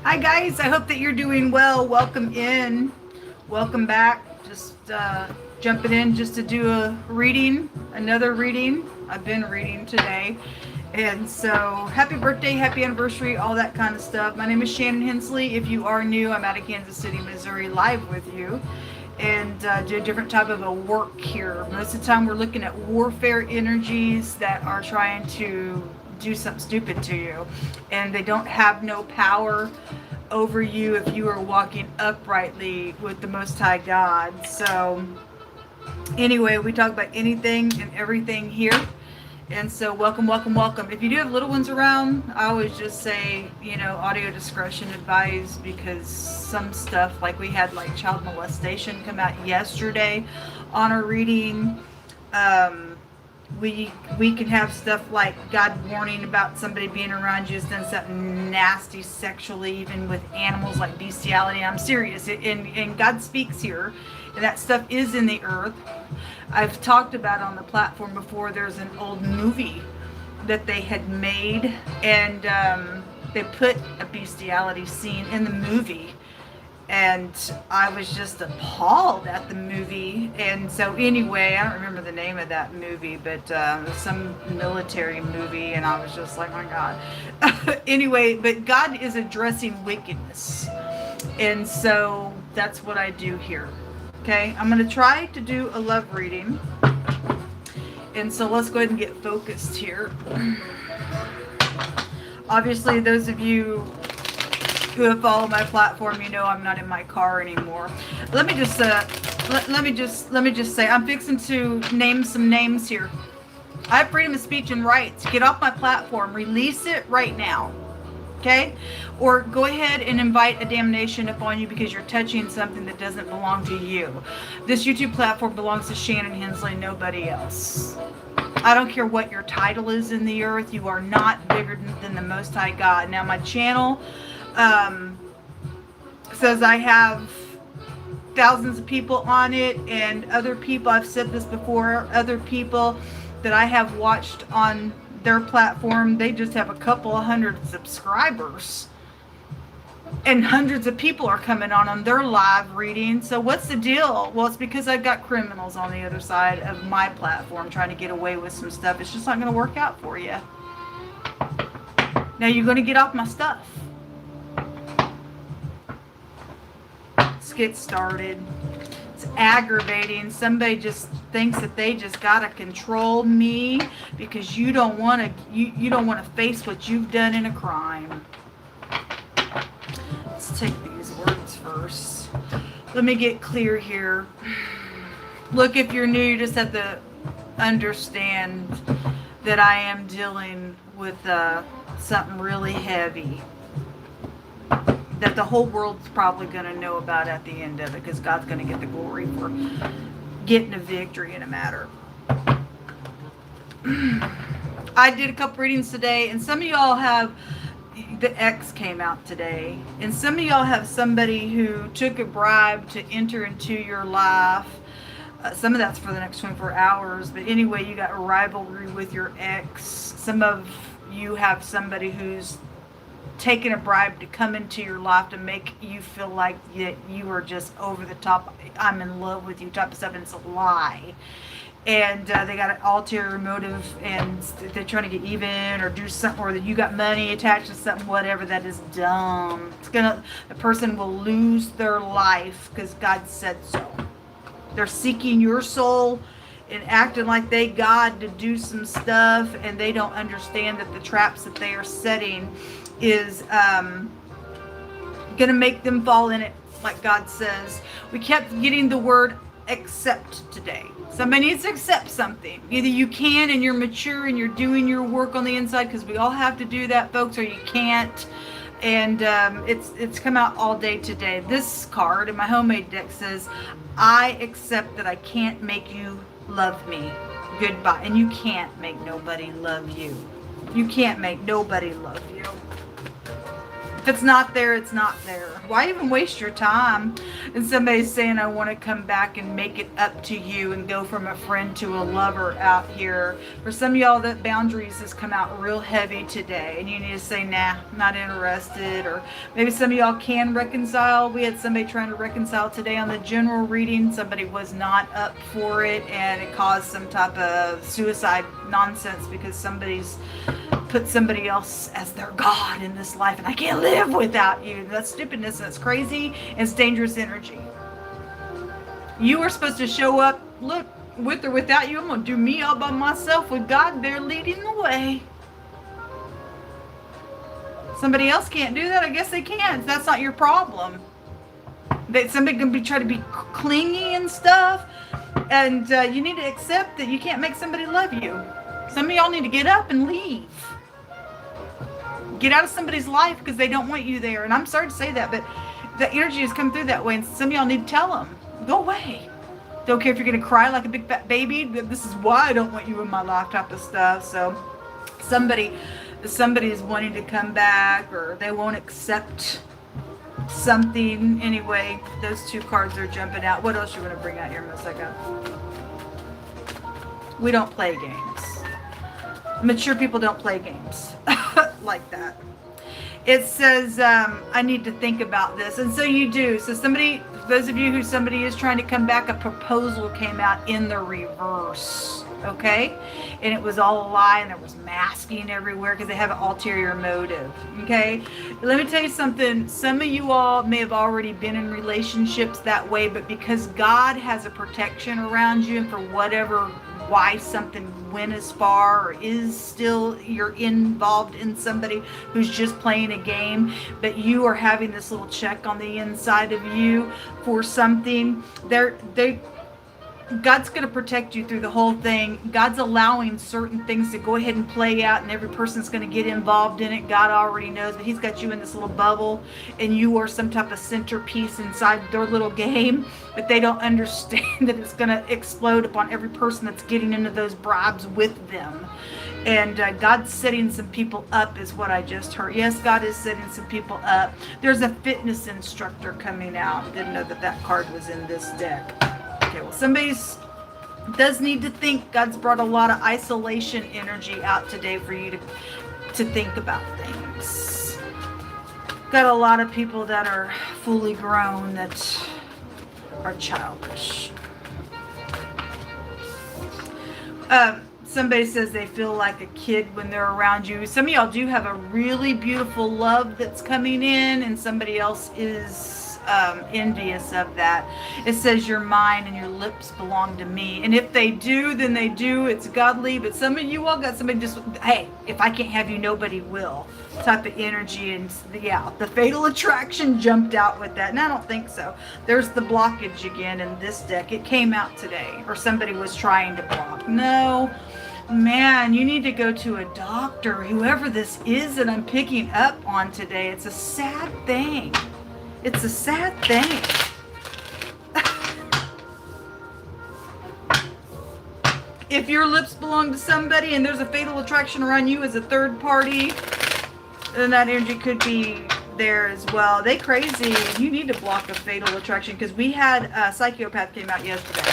Hi guys, I hope that you're doing well. Welcome in. Welcome back. Just jumping in just to do a reading, another reading. I've been reading today. And so happy birthday, happy anniversary, all that kind of stuff. My name is Shannon Hensley. If you are new, I'm out of Kansas City, Missouri, live with you. And do a different type of a work here. Most of the time we're looking at warfare energies that are trying to do something stupid to you, and they don't have no power over you if you are walking uprightly with the Most High God. So anyway, we talk about anything and everything here. And so welcome, welcome, welcome. If you do have little ones around, I always just say, audio discretion advised, because some stuff, like we had like child molestation come out yesterday on our reading. We can have stuff like God warning about somebody being around you has done something nasty sexually, even with animals, like bestiality. I'm serious. And God speaks here, and that stuff is in the earth. I've talked about on the platform before, there's an old movie that they had made, and they put a bestiality scene in the movie. And I was just appalled at the movie. And so anyway, I don't remember the name of that movie, but some military movie, and I was just like, my God. Anyway, but God is addressing wickedness. And so that's what I do here. Okay, I'm going to try to do a love reading. And so let's go ahead and get focused here. Obviously, those of you who have followed my platform, I'm not in my car anymore. Let me just say, I'm fixing to name some names here. I have freedom of speech and rights. Get off my platform. Release it right now. Okay? Or go ahead and invite a damnation upon you because you're touching something that doesn't belong to you. This YouTube platform belongs to Shannon Hensley, nobody else. I don't care what your title is in the earth. You are not bigger than the Most High God. Now, my channel says I have thousands of people on it, and other people, I've said this before, other people that I have watched on their platform, they just have a couple of hundred subscribers, and hundreds of people are coming on their live reading. So what's the deal? Well, it's because I've got criminals on the other side of my platform trying to get away with some stuff. It's just not going to work out for you. Now you're going to get off my stuff. Let's get started. It's aggravating. Somebody just thinks that they just gotta control me because you don't want to. You don't want to face what you've done in a crime. Let's take these words first. Let me get clear here. Look, if you're new, you just have to understand that I am dealing with something really heavy that the whole world's probably going to know about at the end of it, because God's going to get the glory for getting a victory in a matter. I did a couple readings today, and some of y'all have, the X came out today, and some of y'all have somebody who took a bribe to enter into your life. Some of that's for the next 24 hours, but anyway, you got a rivalry with your ex. Some of you have somebody who's taking a bribe to come into your life to make you feel like you are just over the top, I'm in love with you type of stuff, and it's a lie. And they got an ulterior motive, and they're trying to get even or do something, or that you got money attached to something, whatever. That is dumb. The person will lose their life because God said so. They're seeking your soul and acting like they God to do some stuff, and they don't understand that the traps that they are setting is going to make them fall in it, like God says. We kept getting the word accept today. Somebody needs to accept something. Either you can and you're mature and you're doing your work on the inside, because we all have to do that, folks, or you can't. And it's come out all day today. This card in my homemade deck says, I accept that I can't make you love me. Goodbye. And you can't make nobody love you. You can't make nobody love you. If it's not there, it's not there. Why even waste your time? And somebody's saying, I want to come back and make it up to you and go from a friend to a lover out here. For some of y'all, that boundaries has come out real heavy today. And you need to say, nah, not interested. Or maybe some of y'all can reconcile. We had somebody trying to reconcile today on the general reading. Somebody was not up for it. And it caused some type of suicide nonsense because somebody's put somebody else as their God in this life, and I can't live without you. That's stupidness, and it's crazy, and it's dangerous energy. You are supposed to show up, look, with or without you. I'm going to do me all by myself with God there leading the way. Somebody else can't do that. I guess they can. That's not your problem. That somebody can be trying to be clingy and stuff, and you need to accept that you can't make somebody love you. Some of y'all need to get up and leave. Get out of somebody's life because they don't want you there. And I'm sorry to say that, but the energy has come through that way. And some of y'all need to tell them, go away. Don't care if you're going to cry like a big fat baby. This is why I don't want you in my life type of stuff. So somebody is wanting to come back, or they won't accept something. Anyway, those two cards are jumping out. What else you want to bring out here, Miss Eka? We don't play games. Mature people don't play games like that. It says, I need to think about this. And so you do. So somebody, those of you who somebody is trying to come back, a proposal came out in the reverse. Okay? And it was all a lie, and there was masking everywhere because they have an ulterior motive. Okay? Let me tell you something. Some of you all may have already been in relationships that way, but because God has a protection around you, and for whatever why something went as far, or is still, you're involved in somebody who's just playing a game, but you are having this little check on the inside of you for something. God's going to protect you through the whole thing. God's allowing certain things to go ahead and play out, and every person's going to get involved in it. God already knows, but he's got you in this little bubble, and you are some type of centerpiece inside their little game, but they don't understand that it's going to explode upon every person that's getting into those bribes with them. And God's setting some people up is what I just heard. Yes, God is setting some people up. There's a fitness instructor coming out. Didn't know that card was in this deck. Okay, well, somebody does need to think. God's brought a lot of isolation energy out today for you to think about things. Got a lot of people that are fully grown that are childish. Somebody says they feel like a kid when they're around you. Some of y'all do have a really beautiful love that's coming in, and somebody else is envious of that. It says you're mine and your lips belong to me. And if they do, then they do. It's godly. But some of you all got somebody just, hey, if I can't have you, nobody will type of energy. And yeah, the fatal attraction jumped out with that. And I don't think so. There's the blockage again in this deck. It came out today, or somebody was trying to block. No, man, you need to go to a doctor, whoever this is that I'm picking up on today. It's a sad thing. It's a sad thing. If your lips belong to somebody and there's a fatal attraction around you as a third party, then that energy could be there as well. They crazy. You need to block a fatal attraction, because we had a psychopath came out yesterday.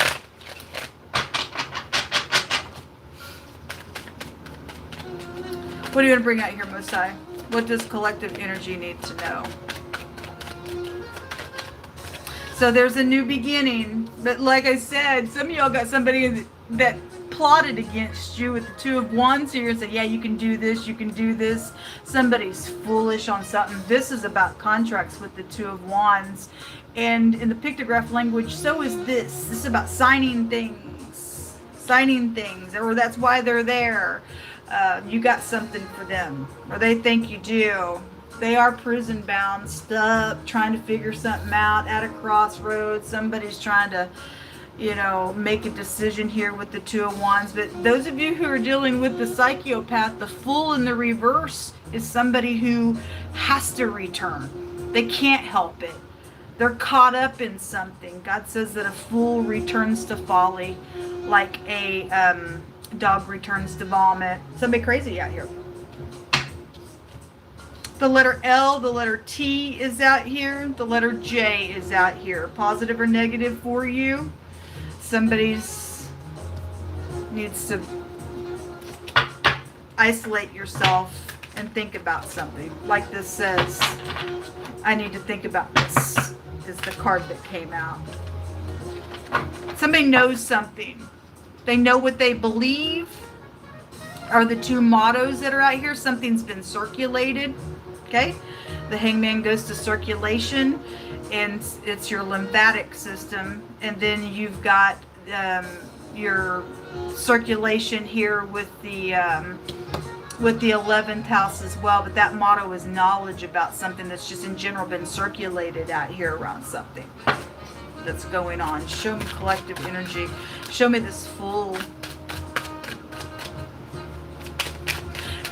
What are you going to bring out here, Mosai? What does collective energy need to know? So there's a new beginning, but like I said, some of y'all got somebody that plotted against you with the Two of Wands here and said, yeah, you can do this, you can do this. Somebody's foolish on something. This is about contracts with the Two of Wands. And in the pictograph language, so is this. This is about signing things. Signing things, or that's why they're there. You got something for them, or they think you do. They are prison bound, stuck, trying to figure something out at a crossroads. Somebody's trying to, make a decision here with the Two of Wands. But those of you who are dealing with the psychopath, the Fool in the reverse is somebody who has to return. They can't help it. They're caught up in something. God says that a fool returns to folly like a dog returns to vomit. Somebody crazy out here. The letter L, the letter T is out here. The letter J is out here. Positive or negative for you. Somebody's needs to isolate yourself and think about something. Like this says, I need to think about this, is the card that came out. Somebody knows something. They know what they believe are the two mottos that are out here. Something's been circulated. Okay, the Hangman goes to circulation, and it's your lymphatic system, and then you've got your circulation here with the 11th house as well. But that motto is knowledge about something that's just in general been circulated out here around something that's going on. Show me collective energy. Show me this Fool.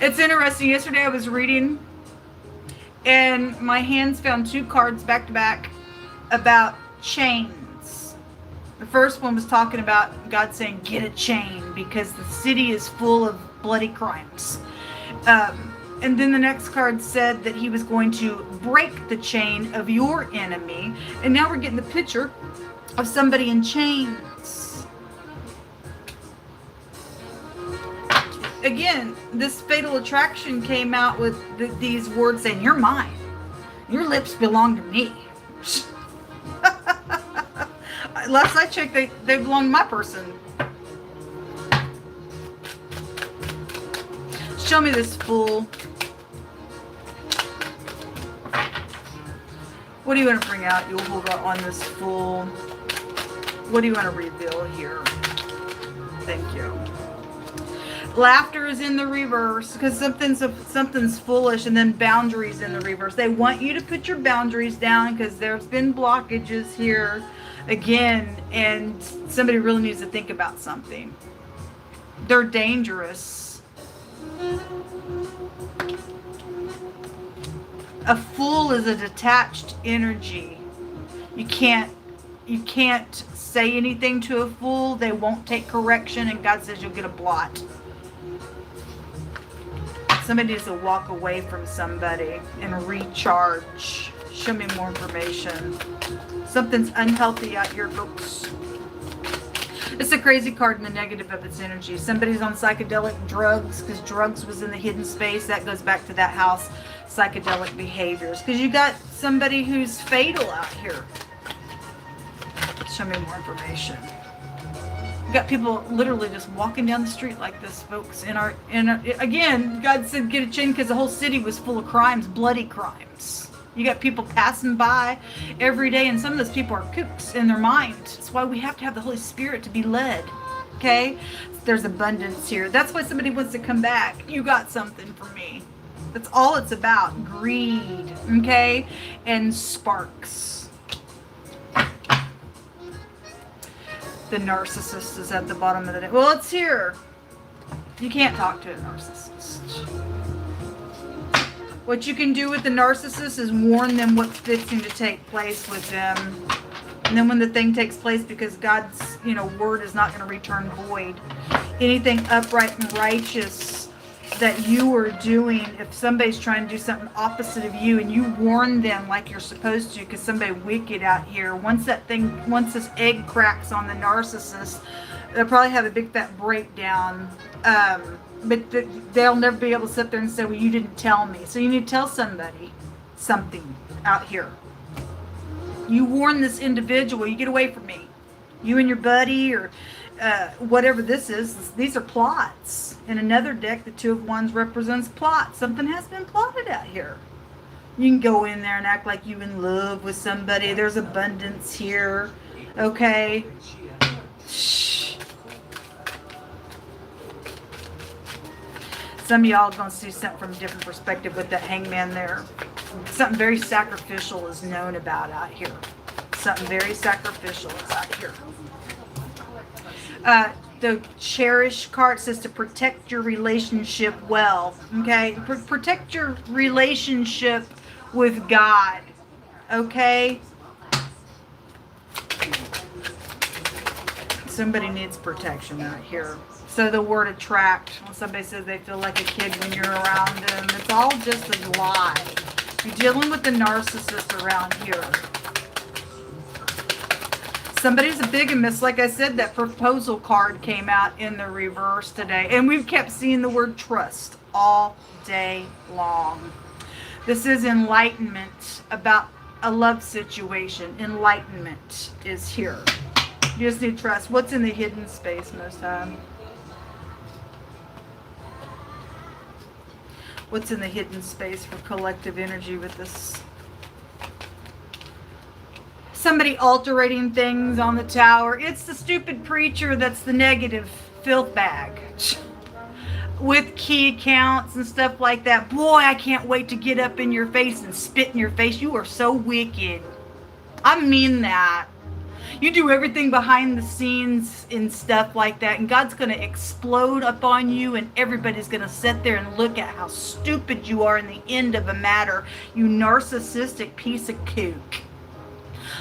It's interesting. Yesterday I was reading, and my hands found two cards back to back about chains. The first one was talking about God saying, get a chain because the city is full of bloody crimes. And then the next card said that he was going to break the chain of your enemy. And now we're getting the picture of somebody in chains. Again, this fatal attraction came out with these words saying, you're mine. Your lips belong to me. Last I checked, they belong to my person. Show me this Fool. What do you want to bring out? You'll hold on this Fool. What do you want to reveal here? Thank you. Laughter is in the reverse because something's foolish, and then boundaries in the reverse. They want you to put your boundaries down because there's been blockages here again, and somebody really needs to think about something. They're dangerous. A Fool is a detached energy. You can't say anything to a Fool. They won't take correction, and God says you'll get a blot. Somebody needs to walk away from somebody and recharge. Show me more information. Something's unhealthy out here, folks. It's a crazy card in the negative of its energy. Somebody's on psychedelic drugs because drugs was in the hidden space. That goes back to that house, psychedelic behaviors. Because you got somebody who's fatal out here. Show me more information. We got people literally just walking down the street like this, folks. Again, God said get a chain because the whole city was full of crimes, bloody crimes. You got people passing by every day, and some of those people are kooks in their mind. That's why we have to have the Holy Spirit to be led. Okay? There's abundance here. That's why somebody wants to come back. You got something for me. That's all it's about. Greed. Okay? And sparks. The narcissist is at the bottom of the day. Well, it's here. You can't talk to a narcissist. What you can do with the narcissist is warn them what's fixing to take place with them. And then when the thing takes place, because God's, word is not going to return void. Anything upright and righteous that you are doing, if somebody's trying to do something opposite of you and you warn them like you're supposed to, because somebody wicked out here, once this egg cracks on the narcissist, they'll probably have a big fat breakdown. But they'll never be able to sit there and say, well, you didn't tell me. So you need to tell somebody something out here. You warn this individual, you get away from me. You and your buddy or whatever this is, these are plots. In another deck, the Two of Wands represents plots. Something has been plotted out here. You can go in there and act like you're in love with somebody. There's abundance here. Okay? Shh. Some of y'all are going to see something from a different perspective with that Hangman there. Something very sacrificial is known about out here. Something very sacrificial is out here. The Cherish card says to protect your relationship well. Okay? Protect your relationship with God. Okay? Somebody needs protection out here. So the word attract, when somebody says they feel like a kid when you're around them, it's all just a lie. You're dealing with the narcissist around here. Somebody's a bigamist. Like I said, that proposal card came out in the reverse today. And we've kept seeing the word trust all day long. This is enlightenment about a love situation. Enlightenment is here. You just need trust. What's in the hidden space most time? What's in the hidden space for collective energy with this? Somebody altering things on the tower. It's the stupid preacher that's the negative filth bag. With key accounts and stuff like that. Boy, I can't wait to get up in your face and spit in your face. You are so wicked. I mean that. You do everything behind the scenes and stuff like that, and God's going to explode upon you, and everybody's going to sit there and look at how stupid you are in the end of a matter. You narcissistic piece of kook.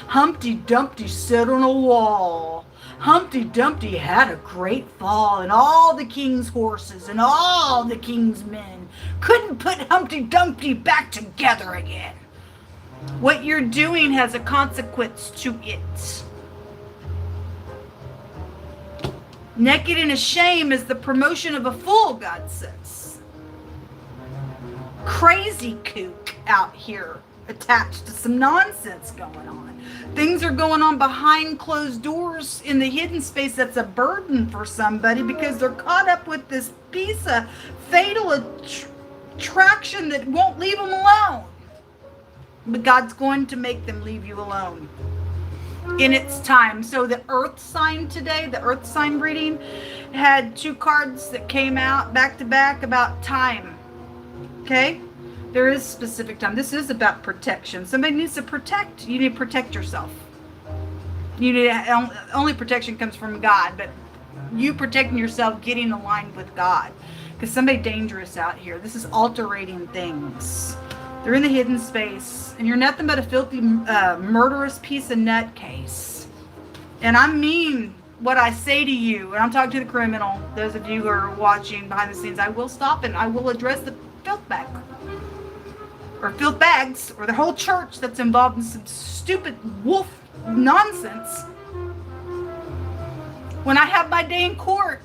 Humpty Dumpty sat on a wall. Humpty Dumpty had a great fall, and all the king's horses and all the king's men couldn't put Humpty Dumpty back together again. What you're doing has a consequence to it. Naked and ashamed is the promotion of a fool, God says. Crazy kook out here attached to some nonsense going on. Things are going on behind closed doors in the hidden space that's a burden for somebody because they're caught up with this piece of fatal attraction that won't leave them alone. But God's going to make them leave you alone in its time. So the earth sign today, the earth sign reading, had two cards that came out back to back about time. Okay? There is specific time. This is about protection. Somebody needs to protect. You need to protect yourself. You need only protection comes from God, but you protecting yourself, getting aligned with God. Because somebody dangerous out here. This is altering things. They're in the hidden space, and you're nothing but a filthy, murderous piece of nutcase. And I mean what I say to you, and I'm talking to the criminal. Those of you who are watching behind the scenes, I will stop and I will address the filth bag. Or filth bags, or the whole church that's involved in some stupid wolf nonsense. When I have my day in court,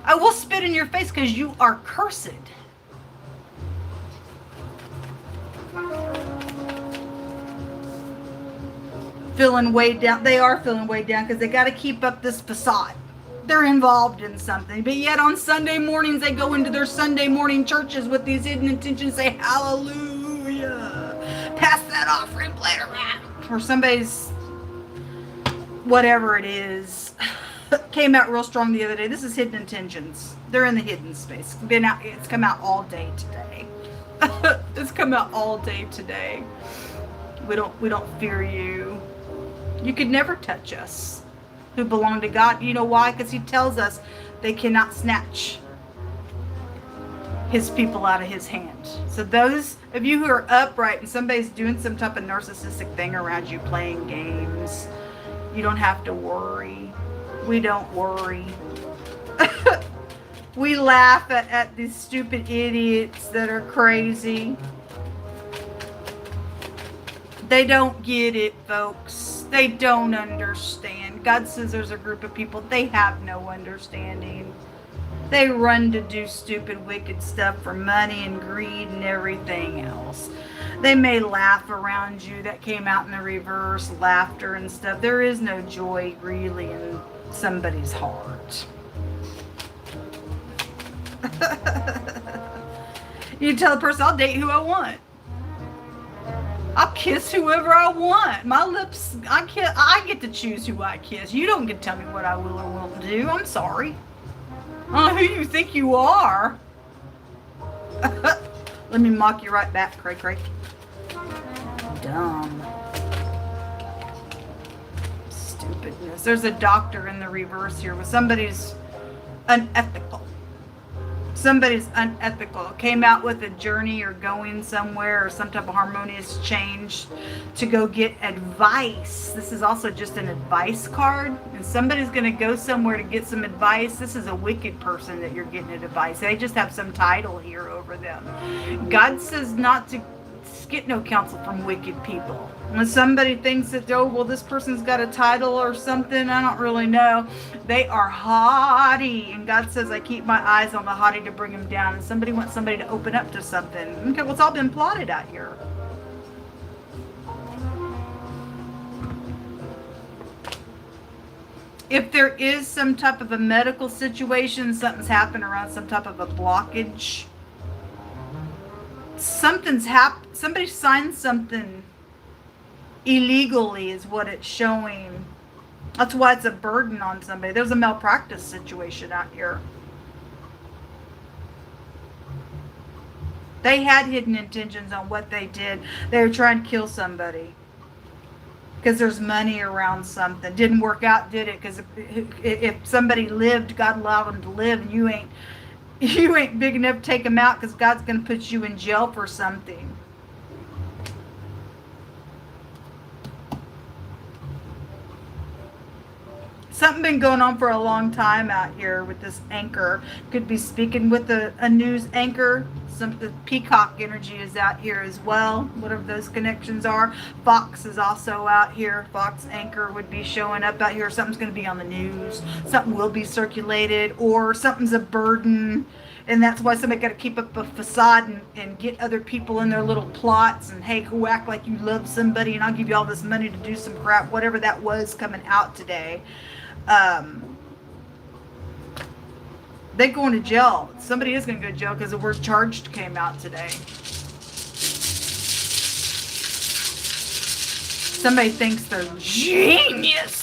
I will spit in your face because you are cursed. Feeling weighed down. They are feeling weighed down because they got to keep up this facade. They're involved in something, but yet on Sunday mornings they go into their Sunday morning churches with these hidden intentions, say hallelujah, pass that offering plate around, or somebody's whatever it is came out real strong the other day. This is hidden intentions. They're in the hidden space. It's come out all day today. It's come out all day today. We don't fear you. You could never touch us who belong to God. You know why? Because he tells us they cannot snatch his people out of his hand. So those of you who are upright and somebody's doing some type of narcissistic thing around you, playing games, you don't have to worry. We don't worry. We laugh at these stupid idiots that are crazy. They don't get it, folks. They don't understand. God says there's a group of people, they have no understanding. They run to do stupid, wicked stuff for money and greed and everything else. They may laugh around you. That came out in the reverse, laughter and stuff. There is no joy really in somebody's heart. You tell the person, I'll date who I want. I'll kiss whoever I want. My lips, I get to choose who I kiss. You don't get to tell me what I will or won't do. I'm sorry. I don't know who you think you are. Let me mock you right back, cray cray. Dumb. Stupidness. There's a doctor in the reverse here with somebody's unethical. Somebody's unethical, came out with a journey or going somewhere or some type of harmonious change to go get advice. This is also just an advice card, and somebody's going to go somewhere to get some advice. This is a wicked person that you're getting advice. They just have some title here over them. God says not to get no counsel from wicked people. When somebody thinks that, oh, well, this person's got a title or something, I don't really know. They are haughty, and God says, I keep my eyes on the haughty to bring them down. And somebody wants somebody to open up to something. Okay, well, it's all been plotted out here. If there is some type of a medical situation, something's happened around some type of a blockage, something's happened, somebody signed something illegally is what it's showing. That's why it's a burden on somebody. There's a malpractice situation out here. They had hidden intentions on what they did. They were trying to kill somebody because there's money around something. Didn't work out, did it? Because if somebody lived, God allowed them to live, and you ain't big enough to take them out because God's going to put you in jail for something. Something been going on for a long time out here with this anchor. Could be speaking with a news anchor. The peacock energy is out here as well, whatever those connections are. Fox is also out here. Fox anchor would be showing up out here. Something's going to be on the news. Something will be circulated, or something's a burden. And that's why somebody got to keep up a facade and get other people in their little plots. And hey, go act like you love somebody and I'll give you all this money to do some crap. Whatever that was coming out today. They're going to jail. Somebody is going to go to jail because the word charged came out today. Somebody thinks they're genius.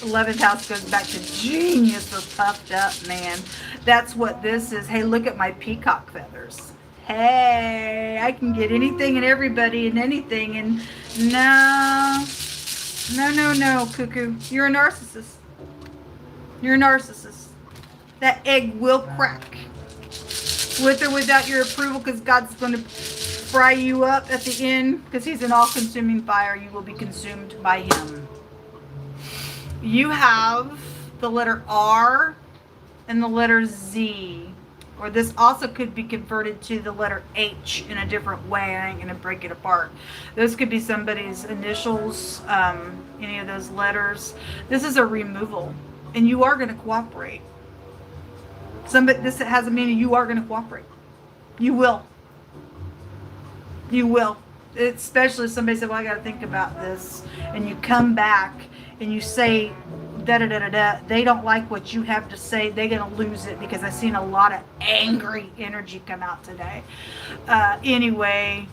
11th house goes back to genius or puffed up, man. That's what this is. Hey, look at my peacock feathers. Hey, I can get anything and everybody and anything. And no, cuckoo. You're a narcissist. You're a narcissist. That egg will crack. With or without your approval, because God's going to fry you up at the end. Because he's an all-consuming fire. You will be consumed by him. You have the letter R and the letter Z. Or this also could be converted to the letter H in a different way. I ain't going to break it apart. Those could be somebody's initials, any of those letters. This is a removal. And you are going to cooperate. This has a meaning you are going to cooperate. You will. You will. Especially if somebody said, well, I got to think about this. And you come back and you say, da-da-da-da-da. They don't like what you have to say. They're going to lose it, because I've seen a lot of angry energy come out today. Anyway,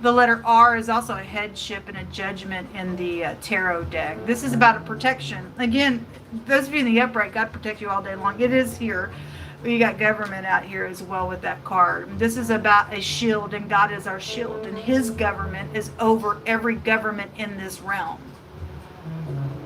the letter R is also a headship and a judgment in the tarot deck. This is about a protection. Again, those of you in the upright, God protect you all day long. It is here. But you got government out here as well with that card. This is about a shield, and God is our shield. And his government is over every government in this realm.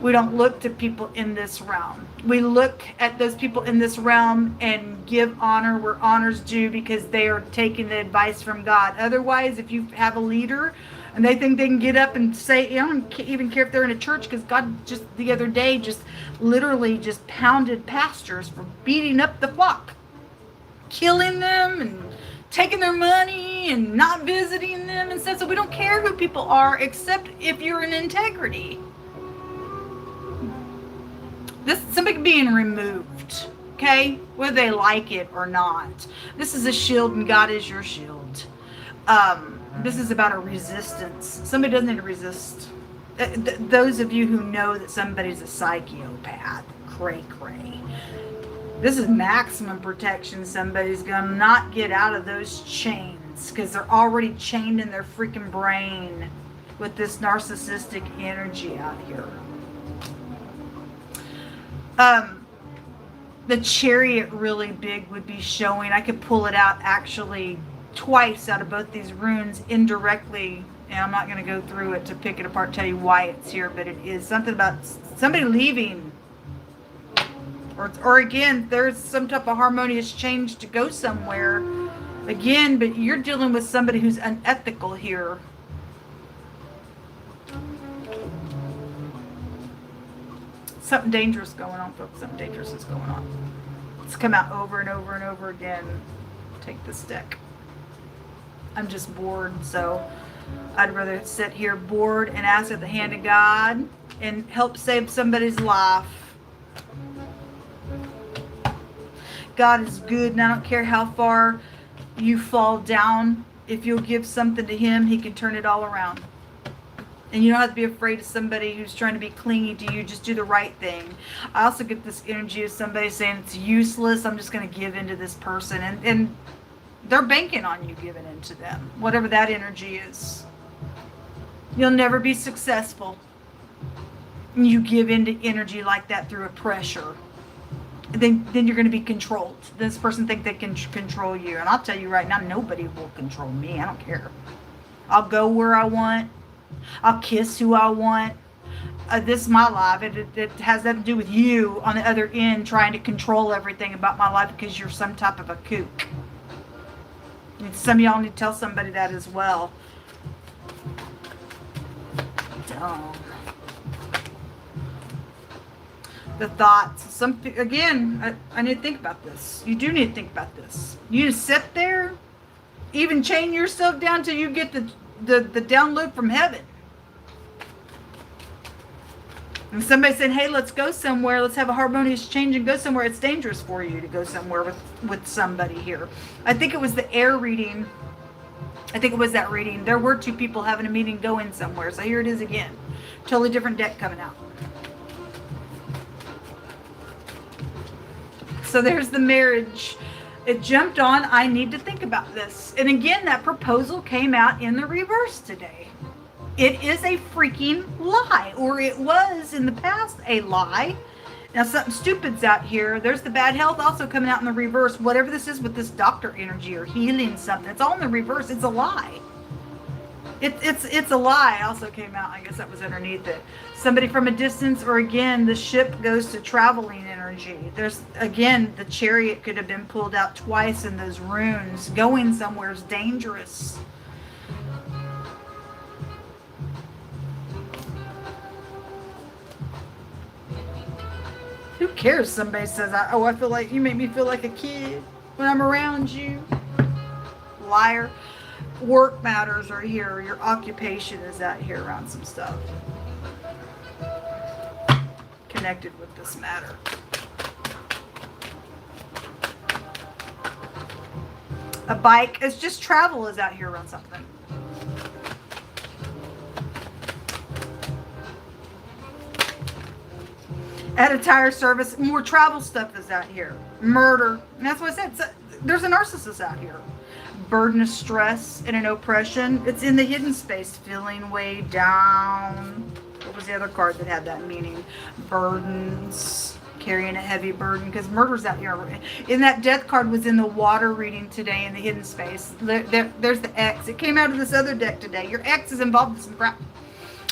We don't look to people in this realm. We look at those people in this realm and give honor where honor's due, because they are taking the advice from God. Otherwise, if you have a leader and they think they can get up and say, I don't even care if they're in a church, because God just the other day just literally just pounded pastors for beating up the flock, killing them and taking their money and not visiting them and stuff. So we don't care who people are, except if you're in integrity. Somebody being removed, okay? Whether they like it or not. This is a shield, and God is your shield. This is about a resistance. Somebody doesn't need to resist. Those of you who know that somebody's a psychopath, cray. This is maximum protection. Somebody's going to not get out of those chains, because they're already chained in their freaking brain with this narcissistic energy out here. The chariot really big would be showing. I could pull it out actually twice out of both these runes indirectly, and I'm not going to go through it to pick it apart, tell you why it's here, but it is something about somebody leaving Or again, there's some type of harmonious change to go somewhere. Again, but you're dealing with somebody who's unethical here. Something dangerous going on, folks. Something dangerous is going on. It's come out over and over and over again. Take this deck. I'm just bored, so I'd rather sit here bored and ask at the hand of God and help save somebody's life. God is good, and I don't care how far you fall down. If you'll give something to Him, He can turn it all around. And you don't have to be afraid of somebody who's trying to be clingy to you. Just do the right thing. I also get this energy of somebody saying it's useless. I'm just going to give into this person. And they're banking on you giving into them. Whatever that energy is. You'll never be successful. You give into energy like that through a pressure. Then you're going to be controlled. This person thinks they can control you. And I'll tell you right now, nobody will control me. I don't care. I'll go where I want. I'll kiss who I want. This is my life. It has nothing to do with you on the other end trying to control everything about my life because you're some type of a kook. And some of y'all need to tell somebody that as well. Dumb. The thoughts. Again, I need to think about this. You do need to think about this. You just sit there, even chain yourself down till you get the download from heaven. And somebody said, hey, let's go somewhere. Let's have a harmonious change and go somewhere. It's dangerous for you to go somewhere with somebody here. I think it was the air reading. I think it was that reading. There were two people having a meeting going somewhere. So here it is again. Totally different deck coming out. So there's the marriage. It jumped on. I need to think about this. And again, that proposal came out in the reverse today. It is a freaking lie, or it was in the past a lie. Now something stupid's out here. There's the bad health also coming out in the reverse. Whatever this is with this doctor energy or healing something, it's all in the reverse. It's a lie. It's a lie. Also came out. I guess that was underneath it. Somebody from a distance, or again, the ship goes to traveling energy. There's again the chariot could have been pulled out twice in those runes. Going somewhere is dangerous. Who cares? Somebody says, "Oh, I feel like you make me feel like a kid when I'm around you." Liar. Work matters are here. Your occupation is out here around some stuff connected with this matter. A bike. It's just travel is out here around something. At a tire service, more travel stuff is out here. Murder. And that's what I said. There's a narcissist out here. Burden of stress and an oppression. It's in the hidden space. Feeling way down. What was the other card that had that meaning? Burdens. Carrying a heavy burden. Because murder's out here. And that death card was in the water reading today in the hidden space. There's the X. It came out of this other deck today. Your X is involved in some crap.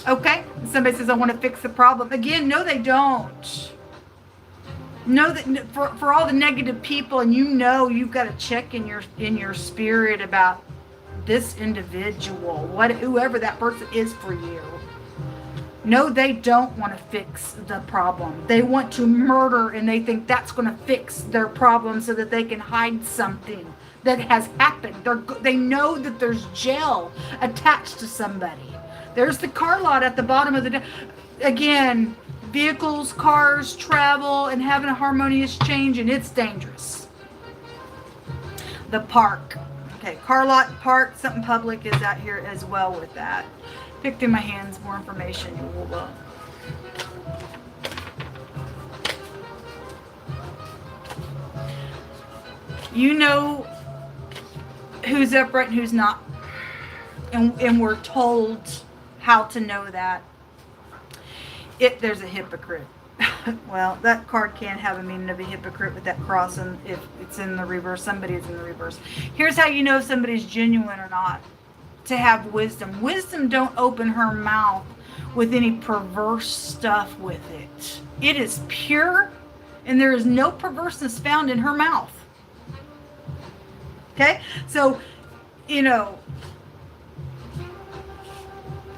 Okay, somebody says, I want to fix the problem. Again, no, they don't. Know that for all the negative people, and you know you've got to check in your spirit about this individual, whoever that person is for you. No, they don't want to fix the problem. They want to murder, and they think that's going to fix their problem so that they can hide something that has happened. They know that there's gel attached to somebody. There's the car lot at the bottom of the deck. Again, vehicles, cars, travel, and having a harmonious change, and it's dangerous. The park. Okay, car lot, park, something public is out here as well with that. Pick through my hands, more information. You will You know who's upright and who's not. And we're told how to know that. There's a hypocrite. Well, that card can have a meaning of a hypocrite with that cross, and if it's in the reverse, somebody is in the reverse. Here's how you know if somebody's genuine or not. To have wisdom. Wisdom don't open her mouth with any perverse stuff with it. It is pure and there is no perverseness found in her mouth. Okay? So, you know,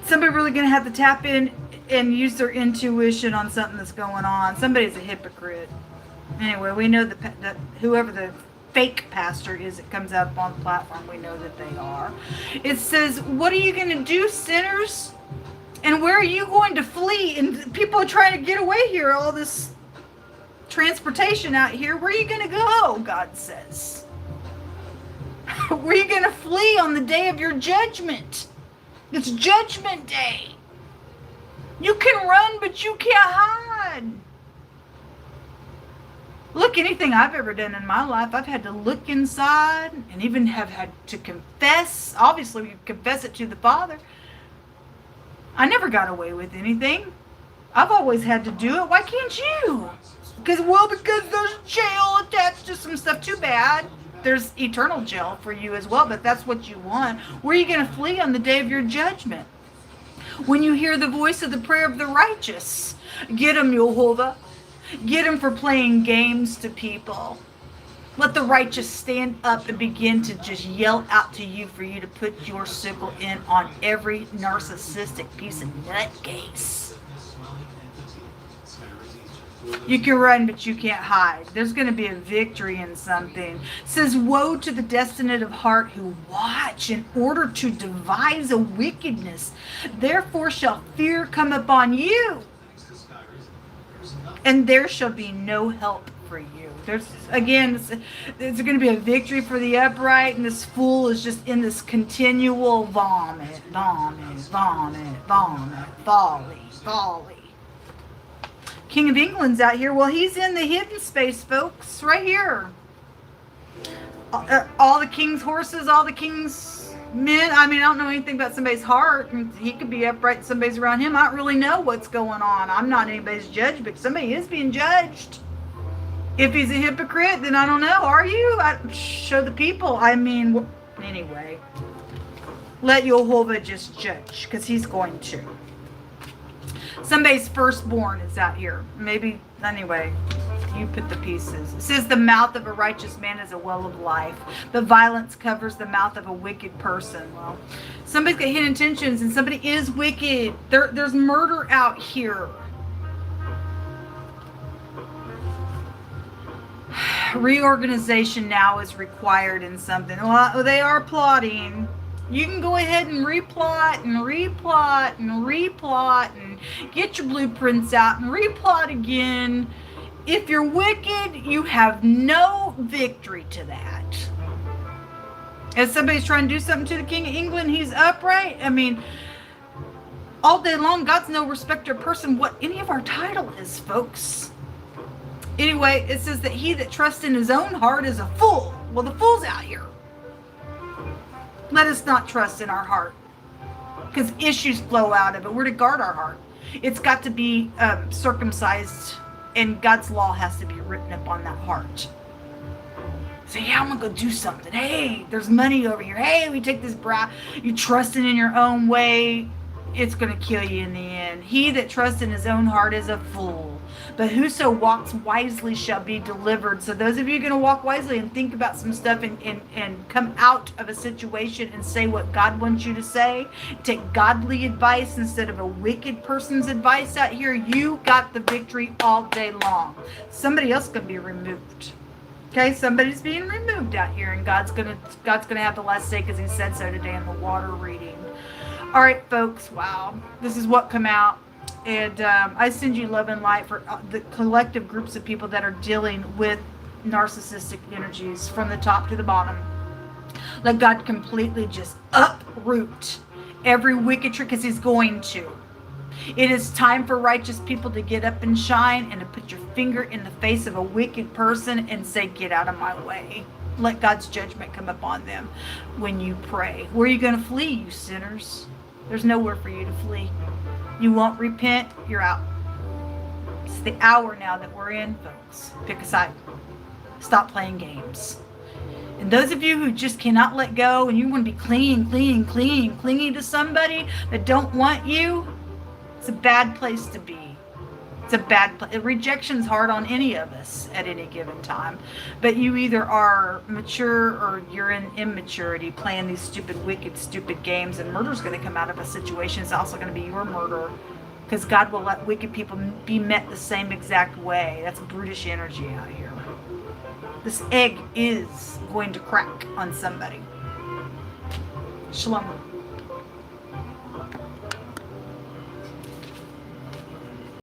somebody really going to have to tap in and use their intuition on something that's going on. Somebody's a hypocrite. Anyway, we know that whoever the fake pastor is that comes up on the platform, we know that they are. It says, what are you going to do, sinners? And where are you going to flee? And people are trying to get away here, all this transportation out here. Where are you going to go, God says? Where are you going to flee on the day of your judgment? It's judgment day. You can run, but you can't hide. Look, anything I've ever done in my life, I've had to look inside and even have had to confess. Obviously, you confess it to the Father. I never got away with anything. I've always had to do it. Why can't you? Because there's jail attached to some stuff. Too bad. There's eternal jail for you as well, but that's what you want. Where are you going to flee on the day of your judgment? When you hear the voice of the prayer of the righteous, get them, Yehovah. Get them for playing games to people. Let the righteous stand up and begin to just yell out to you for you to put your sickle in on every narcissistic piece of nutcase. You can run, but you can't hide. There's going to be a victory in something. It says, woe to the destinate of heart who watch in order to devise a wickedness. Therefore shall fear come upon you, and there shall be no help for you. There's going to be a victory for the upright, and this fool is just in this continual vomit, folly. King of England's out here. Well, he's in the hidden space, folks, right here. All the king's horses, all the king's men. I mean, I don't know anything about somebody's heart. He could be upright, somebody's around him. I don't really know what's going on. I'm not anybody's judge, but somebody is being judged. If he's a hypocrite, then I don't know. Are you? Show the people. I mean, anyway. Let Yehovah just judge, because he's going to. Somebody's firstborn is out here. Maybe, anyway, you put the pieces. It says the mouth of a righteous man is a well of life, but violence covers the mouth of a wicked person. Well, somebody's got hidden intentions and somebody is wicked. There's murder out here. Reorganization now is required in something. Well, they are plotting. You can go ahead and replot and get your blueprints out and replot again. If you're wicked, you have no victory to that. If somebody's trying to do something to the King of England, he's upright. I mean, all day long, God's no respecter of person what any of our title is, folks. Anyway, it says that he that trusts in his own heart is a fool. Well, the fool's out here. Let us not trust in our heart, because issues flow out of it. We're to guard our heart. It's got to be circumcised, and God's law has to be written up on that heart. Say, yeah, I'm going to go do something. Hey, there's money over here. Hey, we take this bribe. You trusting in your own way, it's going to kill you in the end. He that trusts in his own heart is a fool. But whoso walks wisely shall be delivered. So those of you going to walk wisely and think about some stuff and come out of a situation and say what God wants you to say, take godly advice instead of a wicked person's advice out here, you got the victory all day long. Somebody else going to be removed. Okay, somebody's being removed out here, and God's gonna have the last say because he said so today in the water reading. All right, folks, wow. This is what come out. And I send you love and light for the collective groups of people that are dealing with narcissistic energies from the top to the bottom. Let God completely just uproot every wicked trick, because he's going to. It is time for righteous people to get up and shine and to put your finger in the face of a wicked person and say, get out of my way. Let God's judgment come upon them when you pray. Where are you going to flee, you sinners? There's nowhere for you to flee. You won't repent, you're out. It's the hour now that we're in, folks. Pick a side. Stop playing games. And those of you who just cannot let go and you want to be clinging to somebody that don't want you, it's a bad place to be. It's a rejection's hard on any of us at any given time. But you either are mature or you're in immaturity, playing these stupid, wicked, stupid games, and murder's going to come out of a situation. It's also going to be your murder, because God will let wicked people be met the same exact way. That's brutish energy out here. This egg is going to crack on somebody. Shalom.